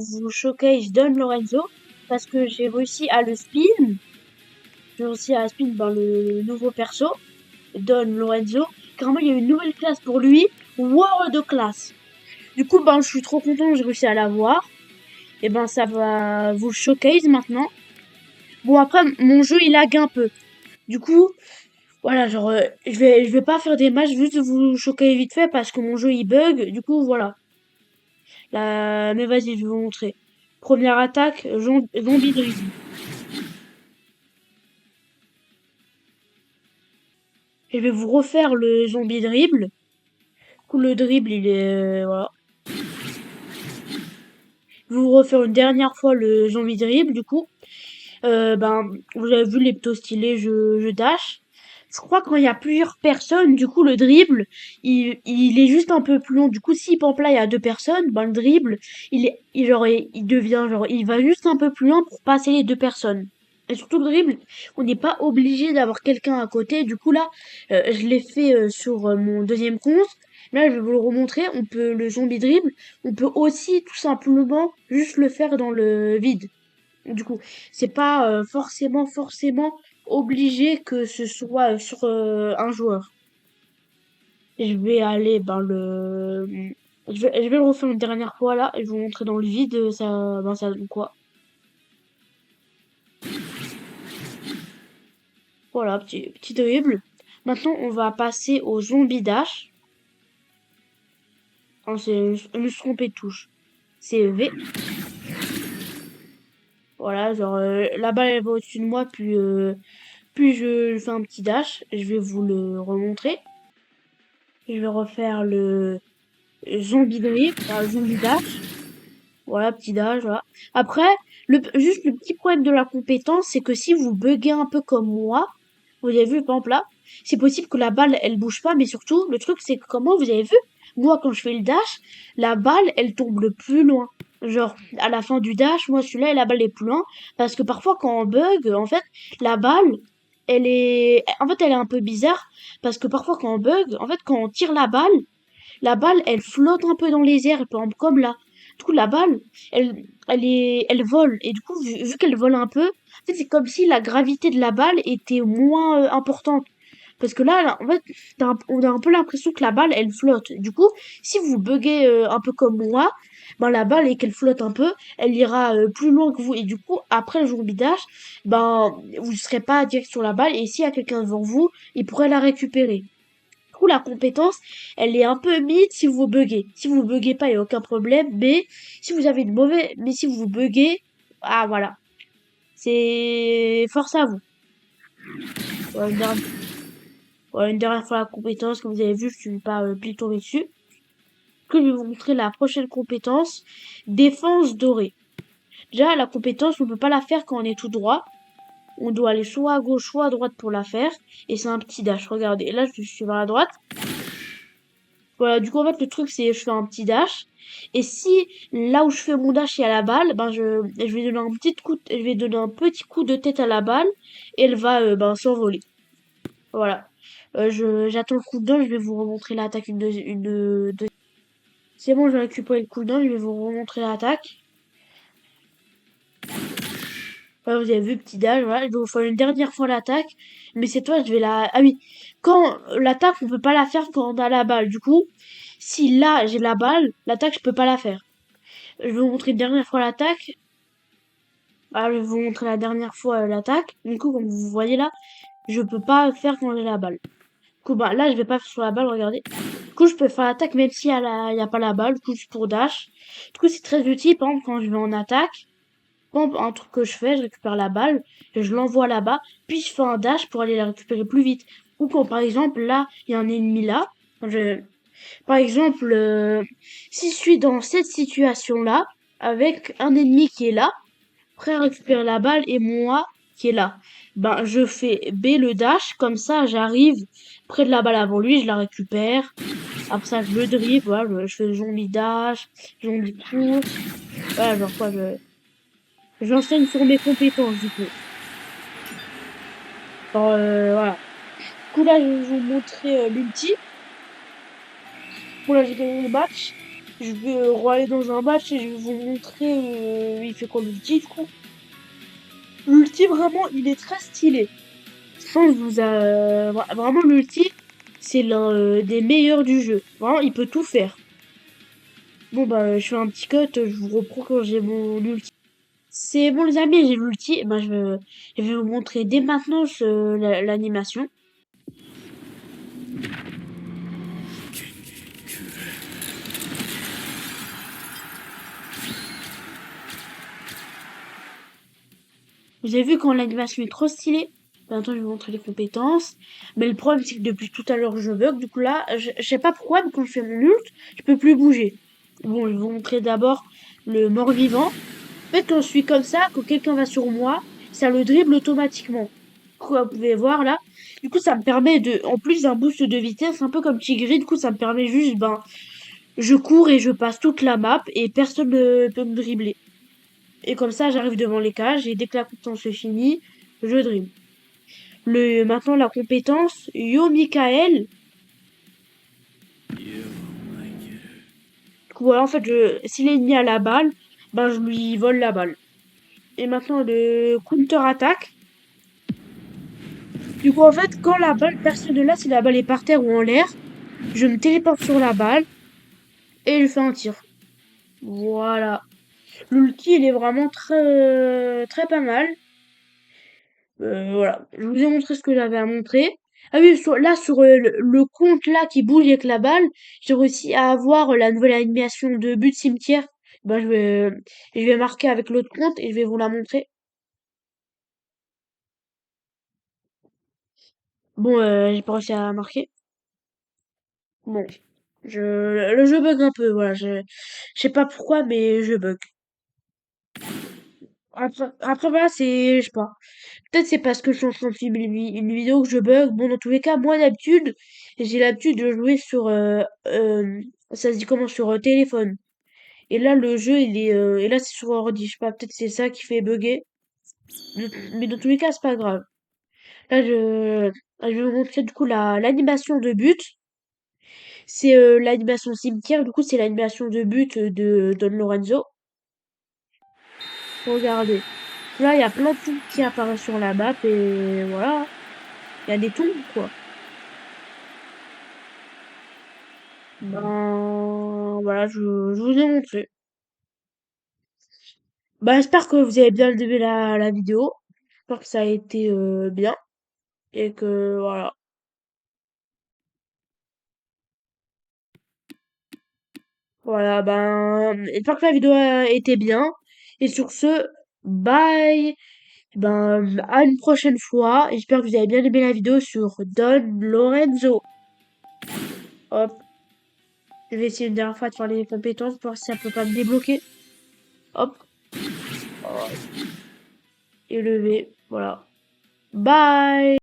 vous showcase Don Lorenzo parce que j'ai réussi à le spin. J'ai réussi à spin le nouveau perso, Don Lorenzo. Carrément, il y a une nouvelle classe pour lui, World Class. Du coup, je suis trop content, j'ai réussi à l'avoir. Et ça va vous le showcase maintenant. Bon, après, mon jeu, il lag un peu. Du coup, voilà, genre, je vais pas faire des matchs, juste vous choquer vite fait parce que mon jeu, il bug. Du coup, voilà. Mais vas-y, je vais vous montrer. Première attaque, zombie dribble. Je vais vous refaire le zombie dribble. Du coup, le dribble, il est... voilà. Je vais vous refaire une dernière fois le zombie dribble, du coup. Vous avez vu les ptos stylés, je dash. Je crois quand il y a plusieurs personnes, du coup, le dribble, il est juste un peu plus long. Du coup, si par exemple là, il y a deux personnes, le dribble, il devient, genre, il va juste un peu plus loin pour passer les deux personnes. Et surtout le dribble, on n'est pas obligé d'avoir quelqu'un à côté. Du coup, là, je l'ai fait sur mon deuxième compte. Là, je vais vous le remontrer. On peut, le zombie dribble, on peut aussi tout simplement juste le faire dans le vide. Du coup, c'est pas forcément obligé que ce soit sur un joueur. Je vais aller je vais le refaire une dernière fois là et je vais vous montrer dans le vide ça donne quoi. Voilà, petit dribble. Maintenant, on va passer au zombie dash. Oh, je me suis trompé de touche. C'est V. Voilà, genre la balle elle va au-dessus de moi puis je fais un petit dash. Je vais vous le remontrer. Je vais refaire le zombie dribble, zombie dash. Voilà, petit dash, voilà. Après, juste le petit problème de la compétence, c'est que si vous buguez un peu comme moi, vous avez vu, par exemple là, c'est possible que la balle, elle bouge pas, mais surtout, le truc, c'est que comment vous avez vu, moi, quand je fais le dash, la balle, elle tombe le plus loin. Genre, à la fin du dash, moi, celui-là, et la balle est plus loin, parce que parfois, quand on bug, en fait, la balle, elle est un peu bizarre, parce que parfois, quand on bug, en fait, quand on tire la balle, elle flotte un peu dans les airs, par exemple, comme là. Du coup, la balle, elle vole. Et du coup, vu qu'elle vole un peu, en fait, c'est comme si la gravité de la balle était moins importante. Parce que en fait, on a un peu l'impression que la balle, elle flotte. Du coup, si vous buguez un peu comme moi, la balle, et qu'elle flotte un peu, elle ira plus loin que vous. Et du coup, après le jour bidage, vous ne serez pas direct sur la balle. Et s'il y a quelqu'un devant vous, il pourrait la récupérer. Du coup, la compétence, elle est un peu mid si vous buguez. Si vous buguez pas, il n'y a aucun problème. Mais si vous avez mais si vous buguez, ah voilà. C'est force à vous. Voilà, une dernière fois la compétence, comme vous avez vu, je suis pas pile tombé dessus. Que je vais vous montrer la prochaine compétence. Défense dorée. Déjà, la compétence, on peut pas la faire quand on est tout droit. On doit aller soit à gauche, soit à droite pour la faire. Et c'est un petit dash. Regardez, là, je suis vers la droite. Voilà, du coup, en fait, le truc, c'est je fais un petit dash. Et si là où je fais mon dash, il y a la balle, je vais donner je vais donner un petit coup de tête à la balle et elle va s'envoler. Voilà. J'attends le cooldown, je vais vous remontrer l'attaque C'est bon, je vais récupérer le cooldown, je vais vous remontrer l'attaque. Voilà, vous avez vu, petit dash, voilà, je vais vous faire une dernière fois l'attaque. Mais cette fois, je vais la... Ah oui, quand l'attaque, on peut pas la faire quand on a la balle. Du coup, si là, j'ai la balle, l'attaque, je peux pas la faire. Je vais vous montrer une dernière fois l'attaque. Je vais vous montrer la dernière fois l'attaque. Du coup, comme vous voyez là, je peux pas faire quand j'ai la balle. Du coup, là, je vais pas faire sur la balle, regardez. Du coup, je peux faire l'attaque même s'il y a pas la balle. Du coup, juste pour dash. Du coup, c'est très utile, par exemple, quand je vais en attaque. Par exemple, un truc que je fais, je récupère la balle, je l'envoie là-bas, puis je fais un dash pour aller la récupérer plus vite. Ou quand, par exemple, là, il y a un ennemi là. Par exemple, si je suis dans cette situation-là, avec un ennemi qui est là, prêt à récupérer la balle et moi qui est là. Je fais B le dash, comme ça j'arrive près de la balle avant lui, je la récupère. Après ça, je le dribble, voilà, je fais le zombie dash, zombie course. Voilà, genre quoi, j'enseigne sur mes compétences du coup. Voilà. Du coup là, je vais vous montrer l'ulti. Bon là, j'ai gagné le match. Je vais aller dans un match et je vais vous montrer il fait quoi l'ulti du coup. L'ulti vraiment il est très stylé. Je pense que vraiment l'ulti c'est l'un des meilleurs du jeu. Vraiment il peut tout faire. Bon bah je fais un petit cut, je vous reprends quand j'ai mon ulti. C'est bon les amis, j'ai l'ulti, et ben je vais vous montrer dès maintenant l'animation. Vous avez vu quand l'animation est trop stylée? Maintenant, je vais vous montrer les compétences. Mais le problème, c'est que depuis tout à l'heure, je bug. Du coup, là, je sais pas pourquoi, mais quand je fais mon ult, je peux plus bouger. Bon, je vais vous montrer d'abord le mort-vivant. En fait, quand je suis comme ça, quand quelqu'un va sur moi, ça le dribble automatiquement. Vous pouvez voir là. Du coup, ça me permet en plus d'un boost de vitesse, un peu comme Tigri. Du coup, ça me permet juste, je cours et je passe toute la map et personne ne peut me dribbler. Et comme ça, j'arrive devant les cages et dès que la compétence est finie, je dribble. Maintenant, la compétence Yo Michael. Du coup, voilà, en fait, si l'ennemi a la balle, ben, je lui vole la balle. Et maintenant, le counter-attaque. Du coup, en fait, quand la balle, personne ne l'a, si la balle est par terre ou en l'air, je me téléporte sur la balle et je fais un tir. Voilà. L'ulti, il est vraiment très pas mal. Voilà, je vous ai montré ce que j'avais à montrer. Ah oui, là, sur le compte là qui bouge avec la balle, j'ai réussi à avoir la nouvelle animation de but cimetière. Bah, je vais marquer avec l'autre compte et je vais vous la montrer. Bon, j'ai pas réussi à marquer. Bon, le jeu bug un peu, voilà. Je sais pas pourquoi, mais je bug. Après voilà, je sais pas. Peut-être c'est parce que je suis en train de filmer une vidéo que je bug. Bon, dans tous les cas, moi d'habitude, j'ai l'habitude de jouer sur, ça se dit comment, sur téléphone. Et là, le jeu, et là, c'est sur ordi. Je sais pas, peut-être c'est ça qui fait bugger. Mais dans tous les cas, c'est pas grave. Là, je vais vous montrer du coup l'animation de but. C'est l'animation cimetière. Du coup, c'est l'animation de but de Don Lorenzo. Regardez. Là, il y a plein de tombes qui apparaissent sur la map et voilà. Il y a des tombes, quoi. Ben, voilà, je vous ai montré. Bah, j'espère que vous avez bien aimé la vidéo. J'espère que ça a été bien. Et que, voilà. Voilà, ben, j'espère que la vidéo a été bien. Et sur ce, bye. Ben, à une prochaine fois. Et j'espère que vous avez bien aimé la vidéo sur Don Lorenzo. Hop. Je vais essayer une dernière fois de faire les compétences pour voir si ça peut pas me débloquer. Hop. Élevé. Voilà. Bye!